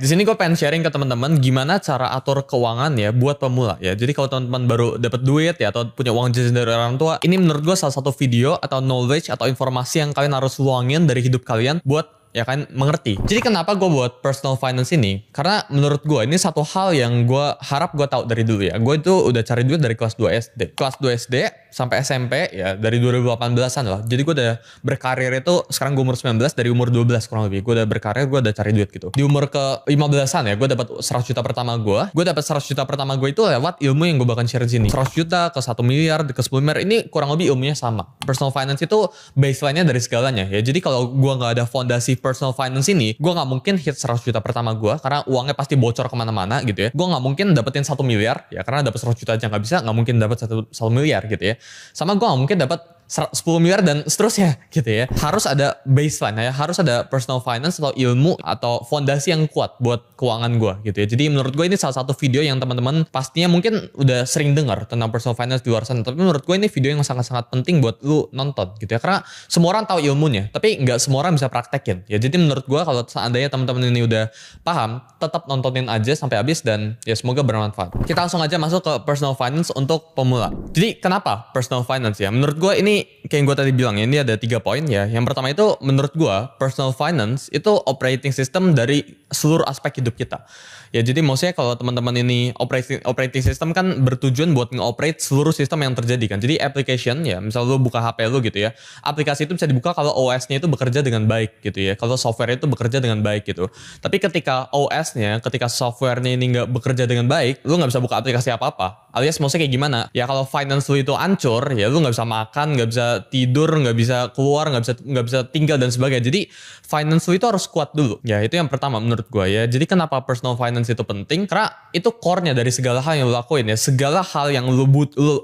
Di sini gue pengen sharing ke teman-teman gimana cara atur keuangan ya buat pemula ya. Jadi kalau teman-teman baru dapat duit ya atau punya uang jajan dari orang tua, ini menurut gue salah satu video atau knowledge atau informasi yang kalian harus luangin dari hidup kalian buat ya kan mengerti. Jadi kenapa gue buat personal finance ini? Karena menurut gue ini satu hal yang gue harap gue tahu dari dulu ya. Gue itu udah cari duit dari kelas 2 SD. Kelas 2 SD sampai SMP ya dari 2018an lah. Jadi gue udah berkarir itu sekarang gue umur 19 dari umur 12 kurang lebih. Gue udah berkarir, gue udah cari duit gitu. Di umur ke 15an ya gue dapat 100 juta pertama gue. Gue dapat 100 juta pertama gue itu lewat ilmu yang gue bakal share di sini. 100 juta ke 1 miliar ke 10 miliar ini kurang lebih ilmunya sama. Personal finance itu baseline-nya dari segalanya ya. Jadi kalau gue nggak ada fondasi personal finance ini, gue nggak mungkin hit 100 juta pertama gue karena uangnya pasti bocor kemana-mana gitu ya. Gue nggak mungkin dapetin 1 miliar ya karena dapet 100 juta aja nggak bisa, nggak mungkin dapet 1 miliar gitu ya. Sama gue nggak mungkin dapet 10 miliar dan seterusnya gitu ya. Harus ada baseline ya, harus ada personal finance atau ilmu atau fondasi yang kuat buat keuangan gue gitu ya. Jadi menurut gue ini salah satu video yang teman-teman pastinya mungkin udah sering dengar tentang personal finance di luar sana. Tapi menurut gue ini video yang sangat-sangat penting buat lu nonton gitu ya. Karena semua orang tahu ilmunya, tapi nggak semua orang bisa praktekin ya. Jadi menurut gue kalau seandainya teman-teman ini udah paham, tetap nontonin aja sampai habis dan ya semoga bermanfaat. Kita langsung aja masuk ke personal finance untuk pemula. Jadi kenapa personal finance ya? Menurut gue ini kayak yang gue tadi bilang ya, ini ada 3 poin ya. Yang pertama itu menurut gue personal finance itu operating system dari seluruh aspek hidup kita. Ya jadi maksudnya kalau teman-teman ini operating system kan bertujuan buat nge-operate seluruh sistem yang terjadi kan. Jadi application ya, misal lu buka HP lu gitu ya. Aplikasi itu bisa dibuka kalau OS-nya itu bekerja dengan baik gitu ya. Kalau software itu bekerja dengan baik gitu. Tapi ketika OS-nya, ketika software-nya ini nggak bekerja dengan baik, lu nggak bisa buka aplikasi apa-apa. Alias maksudnya kayak gimana? Ya kalau finance lu itu hancur, ya lu nggak bisa makan, nggak bisa tidur, nggak bisa keluar, nggak bisa tinggal dan sebagainya. Jadi finance lu itu harus kuat dulu. Ya itu yang pertama menurut gue ya. Jadi kenapa personal finance itu penting? Karena itu core-nya dari segala hal yang lu lakuin ya. Segala hal yang lu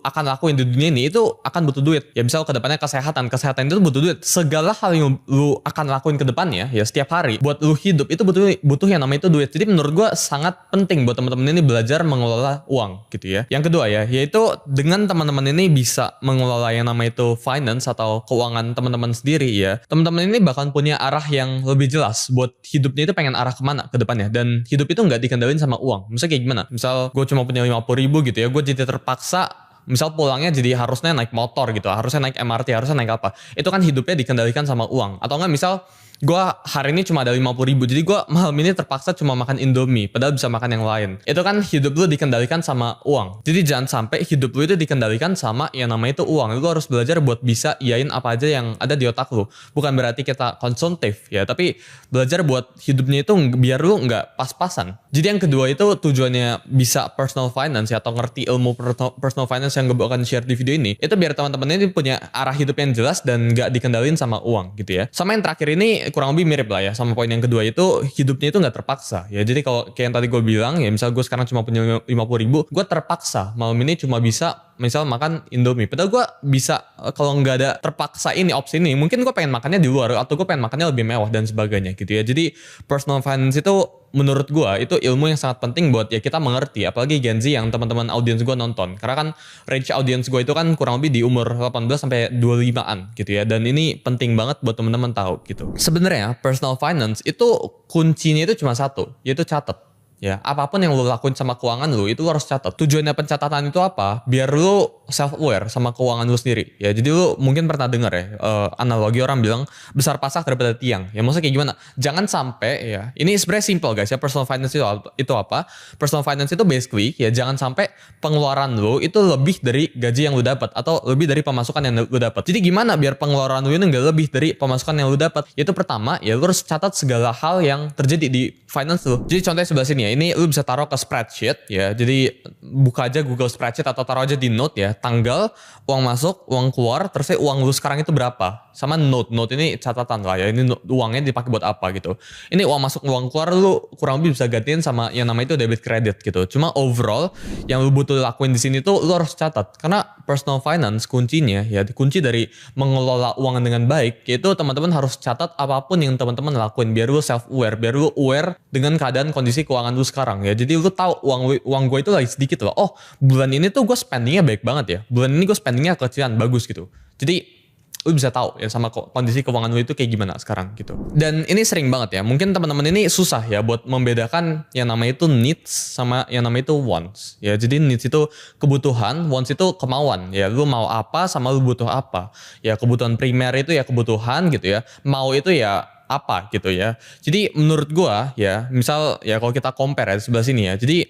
akan lakuin di dunia ini itu akan butuh duit. Ya misal kedepannya kesehatan itu butuh duit. Segala hal yang lu akan lakuin ke depannya ya setiap hari buat lu hidup itu butuh yang namanya itu duit. Jadi menurut gue sangat penting buat teman-teman ini belajar mengelola uang gitu ya. Yang kedua ya, yaitu dengan teman-teman ini bisa mengelola yang namanya itu finance atau keuangan teman-teman sendiri ya. Teman-teman ini bakal punya arah yang lebih jelas buat hidupnya itu pengen arah kemana ke depannya. Dan hidup itu nggak dikendalin sama uang. Misalnya kayak gimana? Misal gue cuma punya 50 ribu gitu ya, gue jadi terpaksa misal pulangnya jadi harusnya naik motor gitu, harusnya naik MRT, harusnya naik apa. Itu kan hidupnya dikendalikan sama uang. Atau enggak misal gue hari ini cuma ada 50 ribu, jadi gue malam ini terpaksa cuma makan Indomie, padahal bisa makan yang lain. Itu kan hidup lu dikendalikan sama uang. Jadi jangan sampai hidup lu itu dikendalikan sama yang namanya itu uang. Lu harus belajar buat bisa iyain apa aja yang ada di otak lu. Bukan berarti kita konsumtif ya, tapi belajar buat hidupnya itu biar lu nggak pas-pasan. Jadi yang kedua itu tujuannya bisa personal finance ya, atau ngerti ilmu personal finance yang gue akan share di video ini. Itu biar teman-teman ini punya arah hidup yang jelas dan nggak dikendalin sama uang gitu ya. Sama yang terakhir ini kurang lebih mirip lah ya sama poin yang kedua, itu hidupnya itu nggak terpaksa ya. Jadi kalau kayak yang tadi gue bilang ya, misal gue sekarang cuma punya 50 ribu, gue terpaksa malam ini cuma bisa misal makan Indomie, padahal gue bisa kalau nggak ada terpaksa ini opsi ini, mungkin gue pengen makannya di luar atau gue pengen makannya lebih mewah dan sebagainya gitu ya. Jadi personal finance itu menurut gue itu ilmu yang sangat penting buat ya kita mengerti, apalagi Gen Z yang teman-teman audiens gue nonton, karena kan range audiens gue itu kan kurang lebih di umur 18 sampai 25an gitu ya. Dan ini penting banget buat teman-teman tahu gitu. Sebenarnya personal finance itu kuncinya itu cuma satu, yaitu catat. Ya, apapun yang lu lakuin sama keuangan lu itu lu harus catat. Tujuannya pencatatan itu apa? Biar lu self-aware sama keuangan lu sendiri. Ya, jadi lu mungkin pernah dengar ya, analogi orang bilang besar pasak daripada tiang. Ya, maksudnya kayak gimana? Jangan sampai ya, ini sebenarnya simple guys ya, personal finance itu apa? Personal finance itu basically ya jangan sampai pengeluaran lu itu lebih dari gaji yang lu dapat atau lebih dari pemasukan yang lu dapat. Jadi gimana biar pengeluaran lu ini enggak lebih dari pemasukan yang lu dapat? Yaitu pertama, ya lu harus catat segala hal yang terjadi di finance lu. Jadi contohnya sebelah sini ya. Ini lu bisa taruh ke spreadsheet ya. Jadi buka aja Google Spreadsheet atau taruh aja di note ya. Tanggal, uang masuk, uang keluar, terus uang lu sekarang itu berapa. Sama note ini catatan lah ya. Ini uangnya dipakai buat apa gitu. Ini uang masuk, uang keluar lu kurang lebih bisa gantiin sama yang namanya itu debit credit gitu. Cuma overall yang lu butuh lakuin di sini tuh lu harus catat. Karena personal finance kuncinya ya, kunci dari mengelola uang dengan baik, yaitu teman-teman harus catat apapun yang teman-teman lakuin biar lu self aware, biar lu aware dengan keadaan kondisi keuangan lu sekarang ya. Jadi lu tahu uang gue itu lagi sedikit loh. Oh, bulan ini tuh gue spendingnya baik banget ya. Bulan ini gue spendingnya kecilan bagus gitu. Jadi lu bisa tahu ya sama kondisi keuangan lu itu kayak gimana sekarang gitu. Dan ini sering banget ya, mungkin teman-teman ini susah ya buat membedakan yang namanya itu needs sama yang namanya itu wants ya. Jadi needs itu kebutuhan, wants itu kemauan ya, lu mau apa sama lu butuh apa ya. Kebutuhan primer itu ya kebutuhan gitu ya, mau itu ya apa gitu ya. Jadi menurut gua ya, misal ya kalau kita compare ya di sebelah sini ya, jadi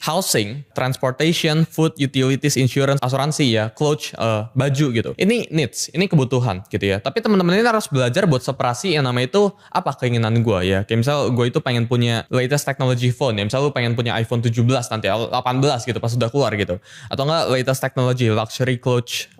housing, transportation, food, utilities, insurance, asuransi ya, clothes, baju gitu. Ini needs, ini kebutuhan gitu ya. Tapi teman-teman ini harus belajar buat separasi yang namanya itu apa keinginan gue ya. Kayak misal gue itu pengen punya latest technology phone ya. Misal lu pengen punya iPhone 17 nanti, 18 gitu pas sudah keluar gitu. Atau enggak latest technology, luxury clothes,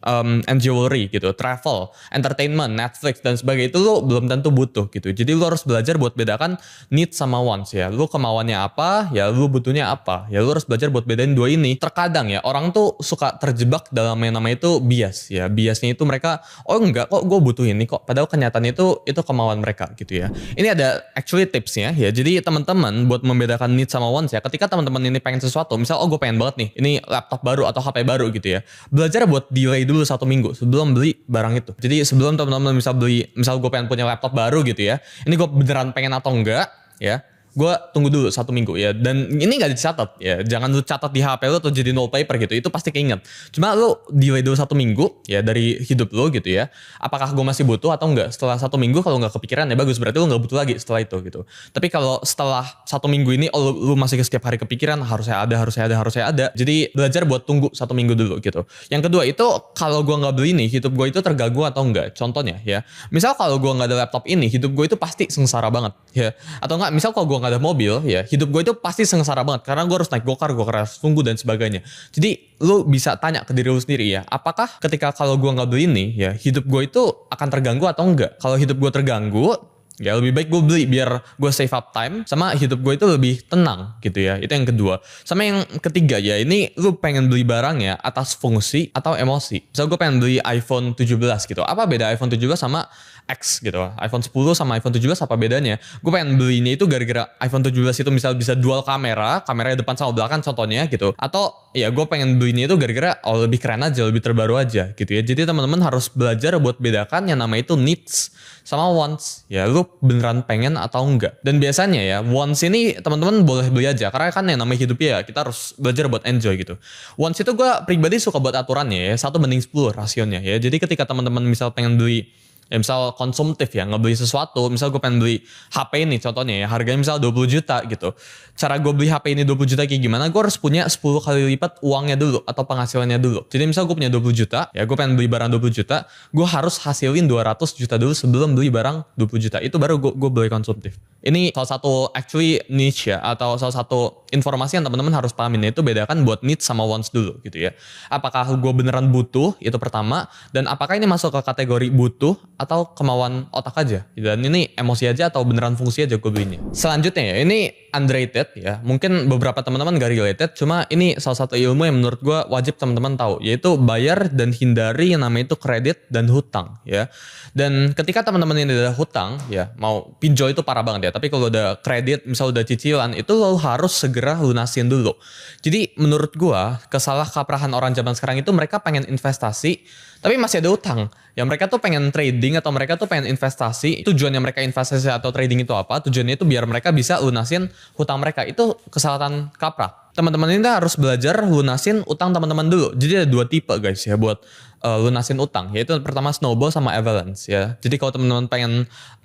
and jewelry gitu, travel, entertainment, Netflix dan sebagainya. Itu lu belum tentu butuh gitu. Jadi lu harus belajar buat bedakan needs sama wants ya. Lu kemauannya apa, ya lu butuhnya apa. Ya lu harus belajar buat bedain dua ini. Terkadang ya orang tuh suka terjebak dalam yang namanya itu bias ya. Biasnya itu mereka, oh enggak kok gue butuh ini kok. Padahal kenyataannya itu kemauan mereka gitu ya. Ini ada actually tipsnya ya. Jadi teman-teman buat membedakan need sama wants ya. Ketika teman-teman ini pengen sesuatu, misal oh gue pengen banget nih, ini laptop baru atau HP baru gitu ya. Belajar buat delay dulu 1 minggu sebelum beli barang itu. Jadi sebelum teman-teman misal gue pengen punya laptop baru gitu ya. Ini gue beneran pengen atau enggak ya. Gue tunggu dulu 1 minggu ya. Dan ini gak dicatat ya. Jangan lu catat di HP lu atau jadi wallpaper gitu. Itu pasti keinget. Cuma lu delay dulu 1 minggu ya dari hidup lu gitu ya. Apakah gue masih butuh atau enggak? Setelah 1 minggu kalau gak kepikiran ya bagus. Berarti lu gak butuh lagi setelah itu gitu. Tapi kalau setelah 1 minggu ini lu masih setiap hari kepikiran harusnya ada. Jadi belajar buat tunggu 1 minggu dulu gitu. Yang kedua itu kalau gue gak beli ini, hidup gue itu terganggu atau enggak? Contohnya ya. Misal kalau gue gak ada laptop ini, hidup gue itu pasti sengsara banget ya. Atau enggak misal kalau gue gak ada mobil ya, hidup gue itu pasti sengsara banget karena gue harus naik gokar harus tunggu dan sebagainya. Jadi lu bisa tanya ke diri lu sendiri ya, apakah ketika kalau gue nggak beli ini ya, hidup gue itu akan terganggu atau enggak? Kalau hidup gue terganggu ya lebih baik gue beli biar gue save up time sama hidup gue itu lebih tenang gitu ya. Itu yang kedua. Sama yang ketiga ya, ini lu pengen beli barang ya atas fungsi atau emosi. Misal gue pengen beli iPhone 17 gitu. Apa beda iPhone 17 sama X gitu? iPhone 10 sama iPhone 17 apa bedanya? Gue pengen belinya itu gara-gara iPhone 17 itu misal bisa dual kameranya depan sama belakang contohnya gitu. Atau ya gue pengen belinya itu gara-gara lebih keren aja, lebih terbaru aja gitu ya. Jadi teman-teman harus belajar buat bedakan yang namanya itu needs sama wants. Ya lu beneran pengen atau enggak. Dan biasanya ya wants ini teman-teman boleh beli aja karena kan yang namanya hidup ya kita harus belajar buat enjoy gitu. Wants itu gue pribadi suka buat aturannya ya 1:10 rasionya ya. Jadi ketika teman-teman misal pengen beli ya misal konsumtif ya, ngebeli sesuatu, misal gue pengen beli HP ini contohnya ya, harganya misal 20 juta gitu. Cara gue beli HP ini 20 juta kayak gimana, gue harus punya 10 kali lipat uangnya dulu atau penghasilannya dulu. Jadi misal gue punya 20 juta, ya gue pengen beli barang 20 juta, gue harus hasilin 200 juta dulu sebelum beli barang 20 juta. Itu baru gue beli konsumtif. Ini salah satu actually niche ya, atau salah satu informasi yang teman-teman harus pahamin, itu bedakan buat needs sama wants dulu gitu ya. Apakah gue beneran butuh, itu pertama, dan apakah ini masuk ke kategori butuh atau kemauan otak aja. Dan ini emosi aja atau beneran fungsi aja gue belinya. Selanjutnya ya, ini underrated ya. Mungkin beberapa teman-teman gak related, cuma ini salah satu ilmu yang menurut gue wajib teman-teman tahu, yaitu bayar dan hindari yang namanya itu kredit dan hutang ya. Dan ketika teman-teman ini ada hutang ya, mau pinjol itu parah banget ya, tapi kalau udah kredit, misal udah cicilan, itu lo harus segera lunasin dulu. Jadi menurut gue kesalah kaprahan orang zaman sekarang itu mereka pengen investasi tapi masih ada utang. Ya mereka tuh pengen trading atau mereka tuh pengen investasi. Tujuannya mereka investasi atau trading itu apa? Tujuannya itu biar mereka bisa lunasin hutang mereka. Itu kesalahan kaprah. Teman-teman ini harus belajar lunasin utang teman-teman dulu. Jadi ada 2 tipe guys ya buat lunasin utang. Yaitu pertama snowball sama avalanche ya. Jadi kalau teman-teman pengen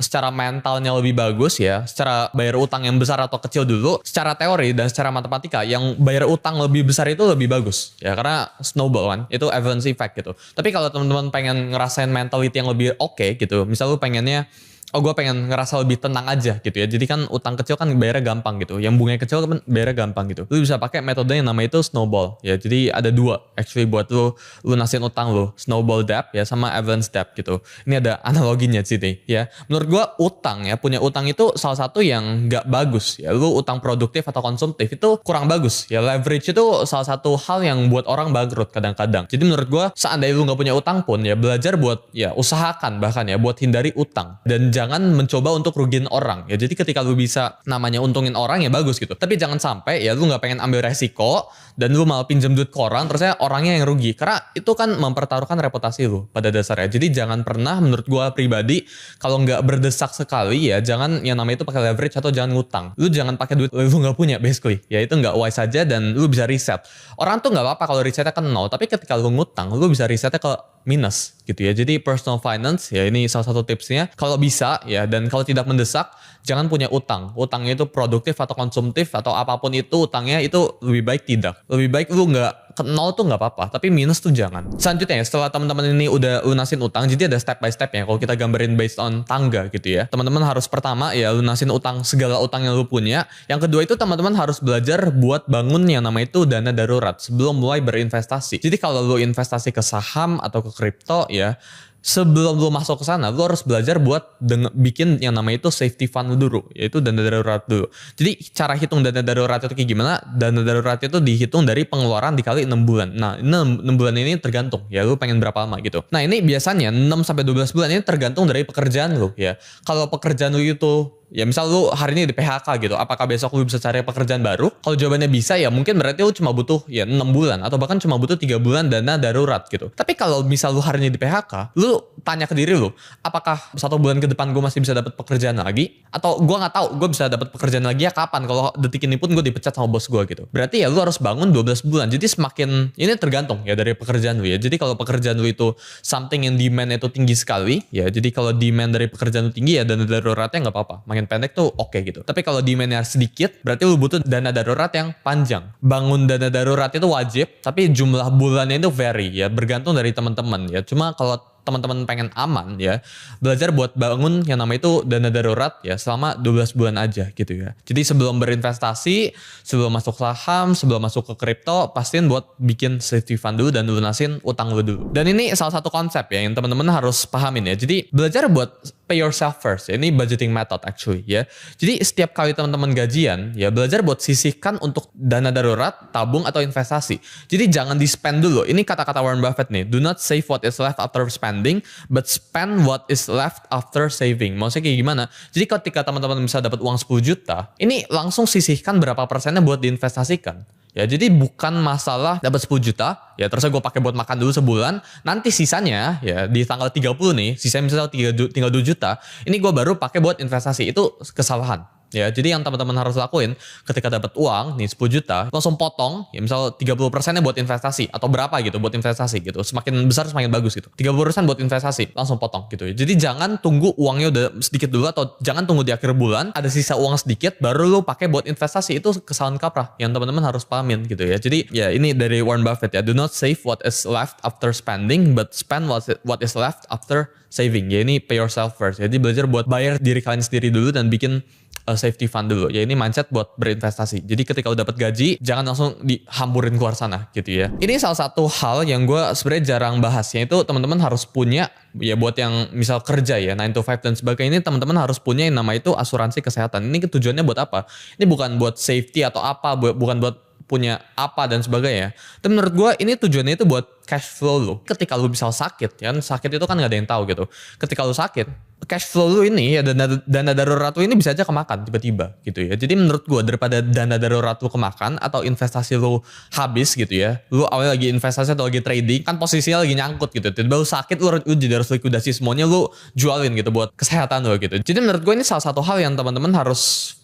secara mentalnya lebih bagus ya, secara bayar utang yang besar atau kecil dulu, secara teori dan secara matematika yang bayar utang lebih besar itu lebih bagus ya, karena snowball kan, itu avalanche effect gitu. Tapi kalau teman-teman pengen ngerasain mentality yang lebih oke gitu, misal lu pengennya oh gue pengen ngerasa lebih tenang aja gitu ya. Jadi kan utang kecil kan bayarnya gampang gitu. Yang bunganya kecil kan bayarnya gampang gitu. Lu bisa pakai metode yang namanya itu snowball ya. Jadi ada 2 actually buat lu lunasin utang lu. Snowball debt ya sama avalanche debt gitu. Ini ada analoginya sih ya. Menurut gue utang ya, punya utang itu salah satu yang gak bagus ya. Lu utang produktif atau konsumtif itu kurang bagus ya. Leverage itu salah satu hal yang buat orang bangkrut kadang-kadang. Jadi menurut gue seandainya lu gak punya utang pun ya, belajar buat ya usahakan bahkan ya buat hindari utang. Dan jangan mencoba untuk rugiin orang ya. Jadi ketika lu bisa namanya untungin orang ya bagus gitu. Tapi jangan sampai ya lu nggak pengen ambil resiko dan lu malah pinjam duit ke orang terusnya orangnya yang rugi. Karena itu kan mempertaruhkan reputasi lu pada dasarnya. Jadi jangan pernah menurut gua pribadi kalau nggak berdesak sekali ya jangan yang namanya itu pakai leverage atau jangan ngutang. Lu jangan pakai duit lu nggak punya basically. Ya itu nggak wise aja dan lu bisa reset. Orang tuh nggak apa-apa kalau resetnya kan 0, tapi ketika lu ngutang lu bisa resetnya ke minus gitu ya. Jadi personal finance ya ini salah satu tipsnya. Kalau bisa ya dan kalau tidak mendesak jangan punya utang. Utangnya itu produktif atau konsumtif atau apapun itu utangnya itu lebih baik tidak. Lebih baik lu nggak ke 0 tuh nggak apa-apa, tapi minus tuh jangan. Selanjutnya ya setelah teman-teman ini udah lunasin utang, jadi ada step by stepnya. Kalau kita gambarin based on tangga gitu ya. Teman-teman harus pertama ya lunasin utang segala utang yang lu punya. Yang kedua itu teman-teman harus belajar buat bangun yang namanya itu dana darurat sebelum mulai berinvestasi. Jadi kalau lu investasi ke saham atau ke kripto ya, sebelum lu masuk ke sana, lu harus belajar buat bikin yang namanya itu safety fund dulu, yaitu dana darurat dulu. Jadi cara hitung dana darurat itu kayak gimana? Dana darurat itu dihitung dari pengeluaran dikali 6 bulan. Nah, 6 bulan ini tergantung ya lu pengen berapa lama gitu. Nah, ini biasanya 6 sampai 12 bulan ini tergantung dari pekerjaan lu ya. Kalau pekerjaan lu itu ya misal lu hari ini di PHK gitu, apakah besok lu bisa cari pekerjaan baru? Kalau jawabannya bisa ya mungkin berarti lu cuma butuh ya 6 bulan atau bahkan cuma butuh 3 bulan dana darurat gitu. Tapi kalau misal lu hari ini di PHK, lu tanya ke diri lu, apakah 1 bulan ke depan gue masih bisa dapat pekerjaan lagi? Atau gue nggak tahu gue bisa dapat pekerjaan lagi ya kapan? Kalau detik ini pun gue dipecat sama bos gue gitu. Berarti ya lu harus bangun 12 bulan. Jadi semakin ini tergantung ya dari pekerjaan lu ya. Jadi kalau pekerjaan lu itu something yang demand itu tinggi sekali ya. Jadi kalau demand dari pekerjaan lu tinggi ya dana daruratnya nggak apa-apa. Pendek tuh oke gitu. Tapi kalau demandnya sedikit, berarti lu butuh dana darurat yang panjang. Bangun dana darurat itu wajib, tapi jumlah bulannya itu vary ya, bergantung dari teman-teman ya. Cuma kalau teman-teman pengen aman ya, belajar buat bangun yang namanya itu dana darurat ya selama 12 bulan aja gitu ya. Jadi sebelum berinvestasi, sebelum masuk saham, sebelum masuk ke kripto, pastiin buat bikin safety fund dulu dan lunasin utang lu dulu. Dan ini salah satu konsep ya yang teman-teman harus pahamin ya. Jadi belajar buat pay yourself first ya. Ini budgeting method actually ya. Jadi setiap kali teman-teman gajian ya belajar buat sisihkan untuk dana darurat, tabung atau investasi. Jadi jangan di-spend dulu. Ini kata-kata Warren Buffett nih. Do not save what is left after spending, but spend what is left after saving. Maksudnya kayak gimana? Jadi ketika teman-teman bisa dapat uang 10 juta, ini langsung sisihkan berapa persennya buat diinvestasikan. Ya jadi bukan masalah dapat 10 juta, ya terusnya gue pakai buat makan dulu sebulan, nanti sisanya ya di tanggal 30 nih, sisanya misalnya tinggal 2 juta, ini gue baru pakai buat investasi. Itu kesalahan. Ya, jadi yang teman-teman harus lakuin ketika dapat uang nih 10 juta, langsung potong ya misal 30%-nya buat investasi atau berapa gitu buat investasi gitu. Semakin besar semakin bagus gitu. 30% buat investasi, langsung potong gitu ya. Jadi jangan tunggu uangnya udah sedikit dulu atau jangan tunggu di akhir bulan ada sisa uang sedikit baru lu pakai buat investasi. Itu kesalahan kaprah yang teman-teman harus pahamin gitu ya. Jadi ya ini dari Warren Buffett ya. Do not save what is left after spending, but spend what is left after saving. Ya ini pay yourself first. Jadi belajar buat bayar diri kalian sendiri dulu dan bikin safety fund dulu. Ya ini mindset buat berinvestasi. Jadi ketika udah dapat gaji, jangan langsung dihamburin keluar sana gitu ya. Ini salah satu hal yang gue sebenarnya jarang bahas, yaitu teman-teman harus punya ya buat yang misal kerja ya 9 to 5 dan sebagainya, ini teman-teman harus punya yang nama itu asuransi kesehatan. Ini tujuannya buat apa? Ini bukan buat safety atau apa, bukan buat punya apa dan sebagainya. Tapi menurut gue ini tujuannya itu buat cash flow lo. Ketika lo misal sakit, kan sakit itu kan gak ada yang tahu gitu. Ketika lo sakit, cash flow lo ini ya dana darurat lo ini bisa aja kemakan tiba-tiba gitu ya. Jadi menurut gue daripada dana darurat lo kemakan atau investasi lo habis gitu ya. Lo awalnya lagi investasi atau lagi trading, kan posisinya lagi nyangkut gitu. Tiba-tiba lo sakit, lo jadi harus likuidasi semuanya, lo jualin gitu buat kesehatan lo gitu. Jadi menurut gue ini salah satu hal yang teman-teman harus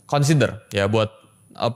consider ya buat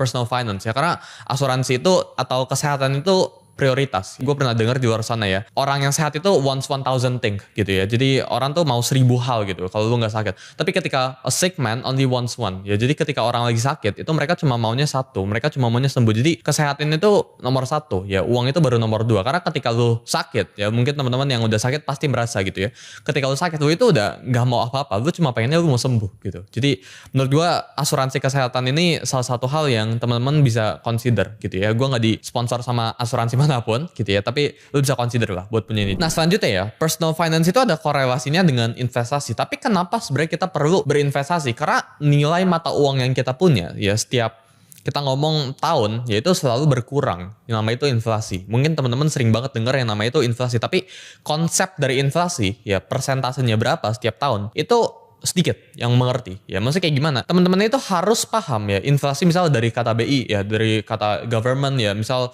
personal finance ya, karena asuransi itu atau kesehatan itu prioritas. Gue pernah dengar di luar sana ya, orang yang sehat itu wants 1000 thing gitu ya. Jadi orang tuh mau 1000 hal gitu kalau lu gak sakit. Tapi ketika a sick man only wants one ya. Jadi ketika orang lagi sakit itu mereka cuma maunya satu, mereka cuma maunya sembuh. Jadi kesehatan itu nomor 1 ya, uang itu baru nomor 2. Karena ketika lu sakit ya, mungkin teman-teman yang udah sakit pasti merasa gitu ya. Ketika lu sakit lu itu udah gak mau apa-apa, lu cuma pengennya lu mau sembuh gitu. Jadi menurut gue asuransi kesehatan ini salah satu hal yang teman-teman bisa consider gitu ya. Gue gak disponsor sama asuransi manapun gitu ya, tapi lu bisa consider lah buat punya ini. Nah selanjutnya ya, personal finance itu ada korelasinya dengan investasi. Tapi kenapa sebenarnya kita perlu berinvestasi? Karena nilai mata uang yang kita punya ya setiap kita ngomong tahun yaitu selalu berkurang. Yang namanya itu inflasi. Mungkin teman-teman sering banget dengar yang namanya itu inflasi, tapi konsep dari inflasi ya persentasenya berapa setiap tahun itu sedikit yang mengerti ya. Maksudnya kayak gimana? Teman-teman itu harus paham ya, inflasi misal dari kata BI ya, dari kata government ya, misal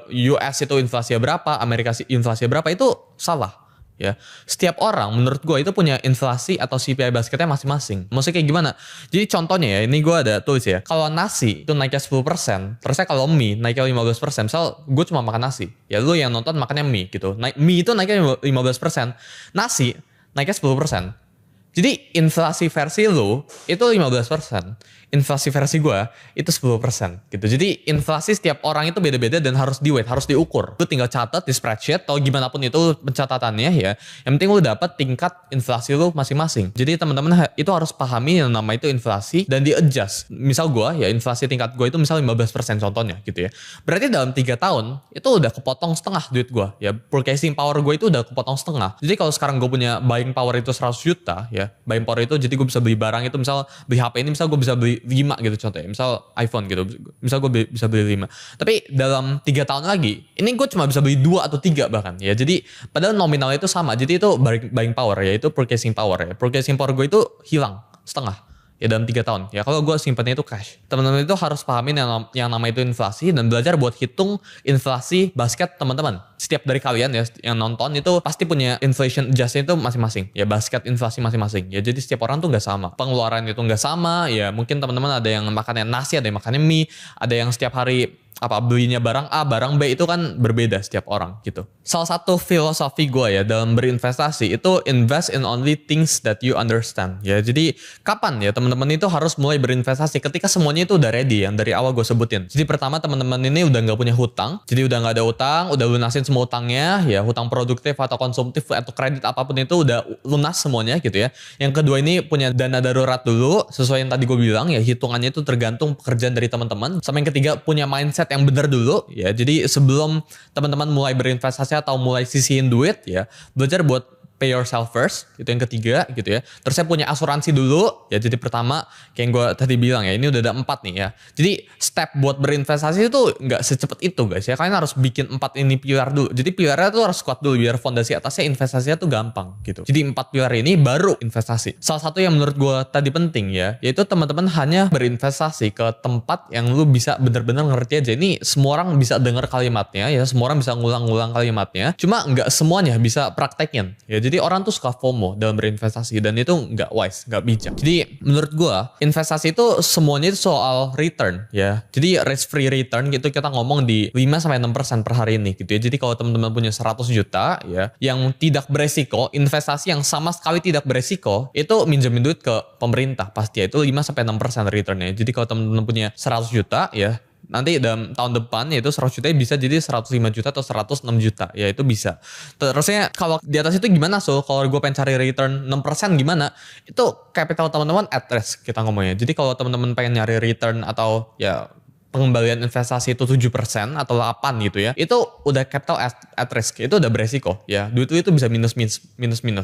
US itu inflasinya berapa, Amerika inflasinya berapa, itu salah. Ya, setiap orang menurut gue itu punya inflasi atau CPI basketnya masing-masing. Maksudnya kayak gimana? Jadi contohnya ya, ini gue ada tulis ya. Kalau nasi itu naiknya 10%, terusnya kalau mie naiknya 15%. Misal gue cuma makan nasi, ya lu yang nonton makannya mie gitu. Mie itu naiknya 15%, nasi naiknya 10%. Jadi inflasi versi lu itu 15%. Inflasi versi gue itu 10% gitu. Jadi inflasi setiap orang itu beda-beda dan harus harus diukur. Lu tinggal catat di spreadsheet atau gimana pun itu pencatatannya ya. Yang penting lu dapat tingkat inflasi lu masing-masing. Jadi teman-teman itu harus pahami yang nama itu inflasi dan di-adjust. Misal gue ya, inflasi tingkat gue itu misal 15% contohnya gitu ya. Berarti dalam 3 tahun itu udah kepotong setengah duit gue ya. Purchasing power gue itu udah kepotong setengah. Jadi kalau sekarang gue punya buying power itu 100 juta ya. Buying power itu jadi gue bisa beli barang itu, misal beli HP ini misal gue bisa beli 5 gitu contohnya, misal iPhone gitu, misal gue bisa beli 5, tapi dalam 3 tahun lagi ini gue cuma bisa beli 2 atau 3 bahkan ya. Jadi padahal nominalnya itu sama, jadi itu buying power ya, itu purchasing power ya. Purchasing power gue itu hilang setengah ya dalam 3 tahun ya, kalau gue simpannya itu cash. Teman-teman itu harus pahamin yang nama itu inflasi dan belajar buat hitung inflasi basket teman-teman. Setiap dari kalian ya yang nonton itu pasti punya inflation adjustment itu masing-masing ya, basket inflasi masing-masing ya. Jadi setiap orang tuh nggak sama, pengeluaran itu nggak sama ya. Mungkin teman-teman ada yang makannya nasi, ada yang makannya mie, ada yang setiap hari belinya barang A, barang B, itu kan berbeda setiap orang gitu. Salah satu filosofi gue ya dalam berinvestasi itu invest in only things that you understand ya. Jadi kapan ya teman-teman itu harus mulai berinvestasi? Ketika semuanya itu udah ready, yang dari awal gue sebutin. Jadi pertama, teman-teman ini udah nggak punya hutang, jadi udah nggak ada utang, udah lunasin semua utangnya ya, hutang produktif atau konsumtif atau kredit apapun itu udah lunas semuanya gitu ya. Yang kedua ini punya dana darurat dulu, sesuai yang tadi gue bilang ya, hitungannya itu tergantung pekerjaan dari teman-teman. Sama yang ketiga, punya mindset yang benar dulu ya. Jadi sebelum teman-teman mulai berinvestasi atau mulai sisihin duit ya, belajar buat pay yourself first, itu yang ketiga gitu ya. Terus saya punya asuransi dulu ya. Jadi pertama kayak yang gue tadi bilang ya, ini udah ada 4 nih ya. Jadi step buat berinvestasi itu nggak secepat itu guys ya. Kalian harus bikin 4 ini pilar dulu. Jadi pilarnya tuh harus kuat dulu biar fondasi atasnya investasinya tuh gampang gitu. Jadi 4 pilar ini baru investasi. Salah satu yang menurut gue tadi penting ya, yaitu teman-teman hanya berinvestasi ke tempat yang lu bisa bener-bener ngerti aja. Ini semua orang bisa dengar kalimatnya ya, semua orang bisa ngulang-ngulang kalimatnya, cuma nggak semuanya bisa praktekin ya. Jadi orang tuh suka FOMO dalam berinvestasi dan itu nggak wise, nggak bijak. Jadi menurut gua investasi itu semuanya itu soal return ya. Jadi risk free return gitu kita ngomong di 5-6% per hari ini gitu ya. Jadi kalau teman-teman punya 100 juta ya yang tidak beresiko, investasi yang sama sekali tidak beresiko, itu minjemin duit ke pemerintah pasti ya, itu 5-6% returnnya. Jadi kalau teman-teman punya 100 juta ya, nanti dalam tahun depan yaitu 100 juta bisa jadi 105 juta atau 106 juta ya, itu bisa. Terusnya kalau di atas itu gimana? So kalau gue pengen cari return 6% gimana? Itu capital teman-teman at risk kita ngomongnya. Jadi kalau teman-teman pengen nyari return atau ya pengembalian investasi itu 7% atau 8 gitu ya, itu udah capital at risk, itu udah beresiko ya. Duit itu bisa minus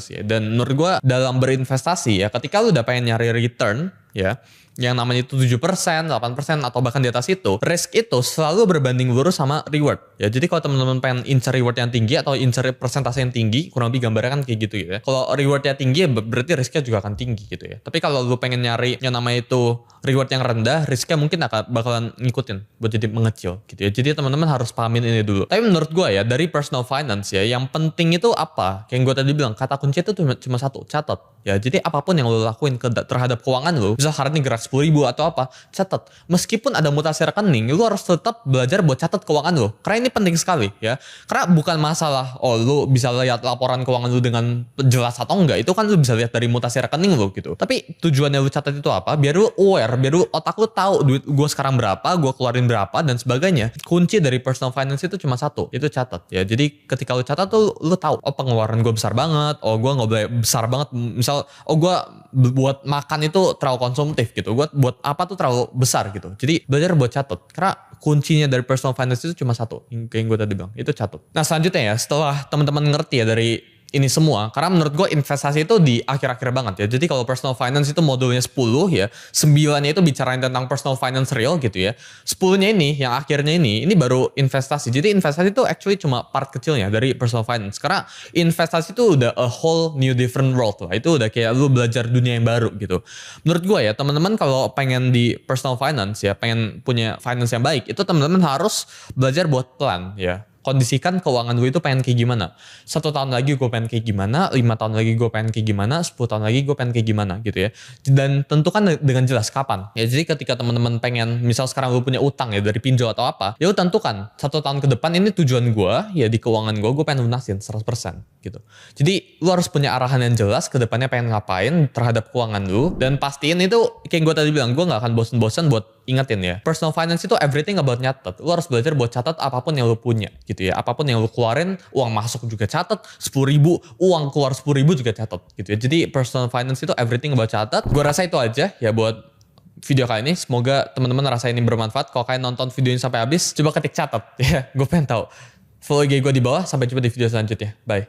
ya. Dan menurut gue dalam berinvestasi ya, ketika lu udah pengen nyari return ya, yang namanya itu 7%, 8% atau bahkan di atas itu, risk itu selalu berbanding lurus sama reward ya. Jadi kalau teman-teman pengen incer reward yang tinggi atau incer persentase yang tinggi, kurang lebih gambarnya kan kayak gitu ya. Kalau rewardnya tinggi berarti risknya juga akan tinggi gitu ya. Tapi kalau lu pengen nyari yang namanya itu reward yang rendah, risknya mungkin akan bakalan ngikutin buat jadi mengecil gitu ya. Jadi teman-teman harus pahamin ini dulu. Tapi menurut gue ya, dari personal finance ya, yang penting itu apa? Kayak gue tadi bilang, kata kunci itu cuma satu, catat ya. Jadi apapun yang lu lakuin terhadap keuangan lu, misal hari ini gerak 10.000 atau apa, catat. Meskipun ada mutasi rekening, lu harus tetap belajar buat catat keuangan lu. Karena ini penting sekali ya. Karena bukan masalah lu bisa lihat laporan keuangan lu dengan jelas atau enggak, itu kan lu bisa lihat dari mutasi rekening lu gitu. Tapi tujuannya lu catat itu apa? Biar lu aware, biar lu otak lu tahu duit gua sekarang berapa, gua keluarin berapa dan sebagainya. Kunci dari personal finance itu cuma satu, itu catat ya. Jadi ketika lu catat tuh lu tahu, oh pengeluaran gua besar banget, oh gua nggak boleh besar banget. Misal, oh gua buat makan itu terlalu konsumtif gitu, gua buat apa tuh terlalu besar gitu. Jadi belajar buat catat. Karena kuncinya dari personal finance itu cuma satu, kayak yang gue tadi bilang, itu catat. Nah selanjutnya ya, setelah teman-teman ngerti ya dari ini semua. Karena menurut gue investasi itu di akhir-akhir banget ya. Jadi kalau personal finance itu modulnya 10 ya, 9-nya itu bicarain tentang personal finance real gitu ya. 10-nya ini, yang akhirnya ini baru investasi. Jadi investasi itu actually cuma part kecilnya dari personal finance. Karena investasi itu udah a whole new different world lah. Itu udah kayak lu belajar dunia yang baru gitu. Menurut gue ya, teman-teman kalau pengen di personal finance ya, pengen punya finance yang baik, itu teman-teman harus belajar buat plan ya. Kondisikan keuangan gue itu pengen kayak gimana. 1 tahun lagi gue pengen kayak gimana, 5 tahun lagi gue pengen kayak gimana, 10 tahun lagi gue pengen kayak gimana gitu ya. Dan tentukan dengan jelas kapan. Ya jadi ketika teman-teman pengen, misal sekarang gue punya utang ya dari pinjol atau apa, ya lu tentukan 1 tahun ke depan ini tujuan gue ya di keuangan gue pengen lunasin 100% gitu. Jadi lu harus punya arahan yang jelas ke depannya pengen ngapain terhadap keuangan lu, dan pastiin itu kayak gue tadi bilang, gue gak akan bosen-bosen buat ingetin ya. Personal finance itu everything about nyatet. Lu harus belajar buat catat apapun yang lu punya gitu ya. Apapun yang lu keluarin, uang masuk juga catat, 10.000, uang keluar 10.000 juga catat gitu ya. Jadi personal finance itu everything about catat. Gue rasa itu aja ya buat video kali ini. Semoga teman-teman rasa ini bermanfaat. Kalau kalian nonton video ini sampai habis, coba ketik catat ya. Gue pengen tahu. Follow IG gue di bawah. Sampai jumpa di video selanjutnya. Bye.